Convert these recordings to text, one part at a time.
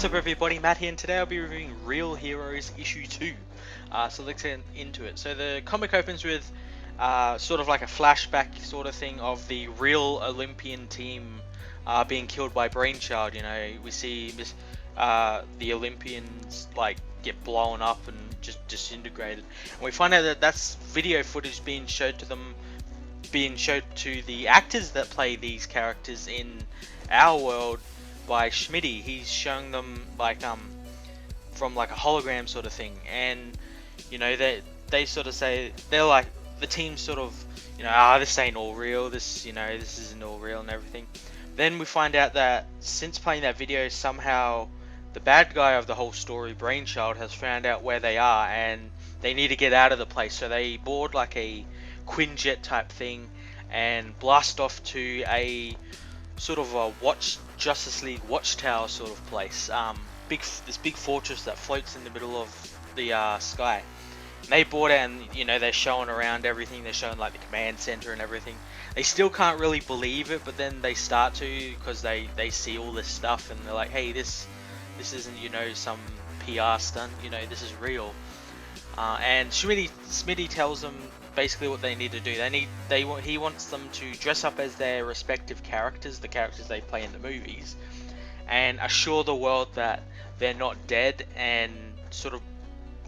What's up everybody, Matt here, and today I'll be reviewing Real Heroes issue 2. So let's get into it. So the comic opens with sort of like a flashback sort of thing of the real Olympian team being killed by Brainchild. You know, we see the Olympians like get blown up and just disintegrated. And we find out that that's video footage being showed to the actors that play these characters in our world by Schmitty. He's showing them like from like a hologram sort of thing, and you know they sort of say, they're like, the team sort of, you know, this ain't all real, this, you know, this isn't all real and everything. Then we find out that since playing that video, somehow the bad guy of the whole story, Brainchild, has found out where they are and they need to get out of the place. So they board like a Quinjet type thing and blast off to a sort of a Justice League watchtower sort of place. This big fortress that floats in the middle of the sky. And they board it, and you know, they're showing around everything. They're showing like the command center and everything. They still can't really believe it, but then they start to, because they see all this stuff and they're like, hey, this isn't, you know, some PR stunt. You know, this is real. And Smitty tells them basically what they need to do. He wants them to dress up as their respective characters, the characters they play in the movies, and assure the world that they're not dead, and sort of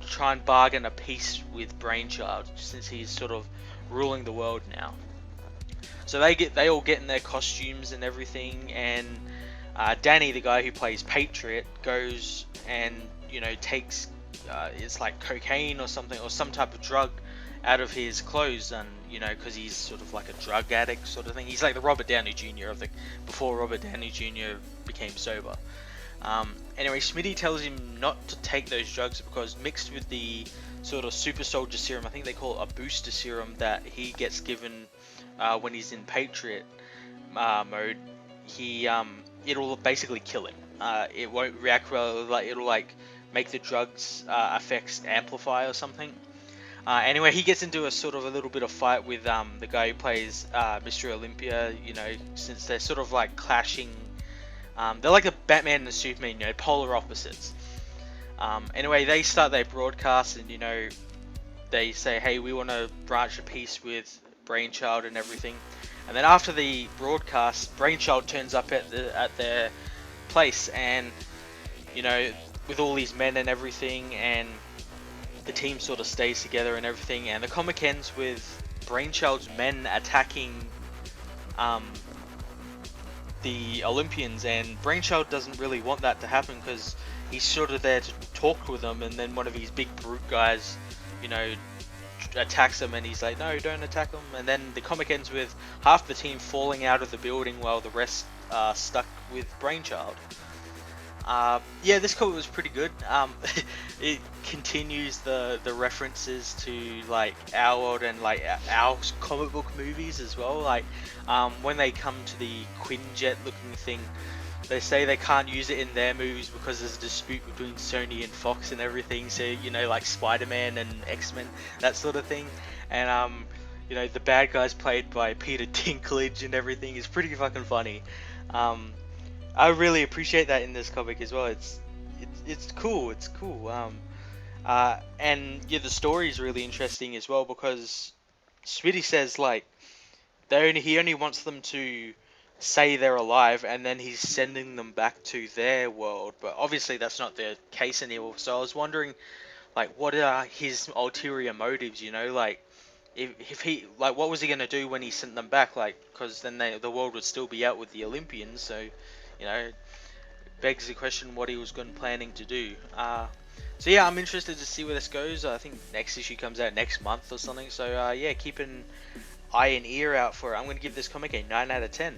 try and bargain a peace with Brainchild, since he's sort of ruling the world now. So they all get in their costumes and everything, and Danny, the guy who plays Patriot, goes and, you know, takes it's like cocaine or something, or some type of drug out of his clothes, and you know, because he's sort of like a drug addict sort of thing. He's like the Robert Downey Jr. before Robert Downey Jr. became sober. Anyway, Smitty tells him not to take those drugs because mixed with the sort of super soldier serum, I think they call it a booster serum, that he gets given when he's in Patriot mode, it'll basically kill him. It won't react well, like it'll like make the drugs effects amplify or something. Anyway, he gets into a sort of a little bit of fight with the guy who plays Mr. Olympia, you know, since they're sort of like clashing. They're like the Batman and the Superman, you know, polar opposites. Anyway, they start their broadcast, and you know, they say, hey, we want to branch a peace with Brainchild and everything. And then after the broadcast, Brainchild turns up at their place, and you know, with all these men and everything, and the team sort of stays together and everything, and the comic ends with Brainchild's men attacking the Olympians, and Brainchild doesn't really want that to happen because he's sort of there to talk with them, and then one of his big brute guys, you know, attacks them, and he's like, no, don't attack them. And then the comic ends with half the team falling out of the building while the rest are stuck with Brainchild. Yeah, this comic was pretty good. It continues the references to like our world and like our comic book movies as well. Like when they come to the Quinjet looking thing, they say they can't use it in their movies because there's a dispute between Sony and Fox and everything. So, you know, like Spider-Man and X-Men, that sort of thing. And you know, the bad guy's played by Peter Dinklage and everything. Is pretty fucking funny. I really appreciate that in this comic as well. It's cool. It's cool. And yeah, the story is really interesting as well, because Smitty says like he only wants them to say they're alive, and then he's sending them back to their world. But obviously that's not the case anymore. So I was wondering, like, what are his ulterior motives? You know, like if he, like, what was he gonna do when he sent them back? Like, because then the world would still be out with the Olympians. So, you know, begs the question what he was planning to do. So yeah, I'm interested to see where this goes. I think next issue comes out next month or something. So yeah, keep an eye and ear out for it. I'm going to give this comic a 9 out of 10.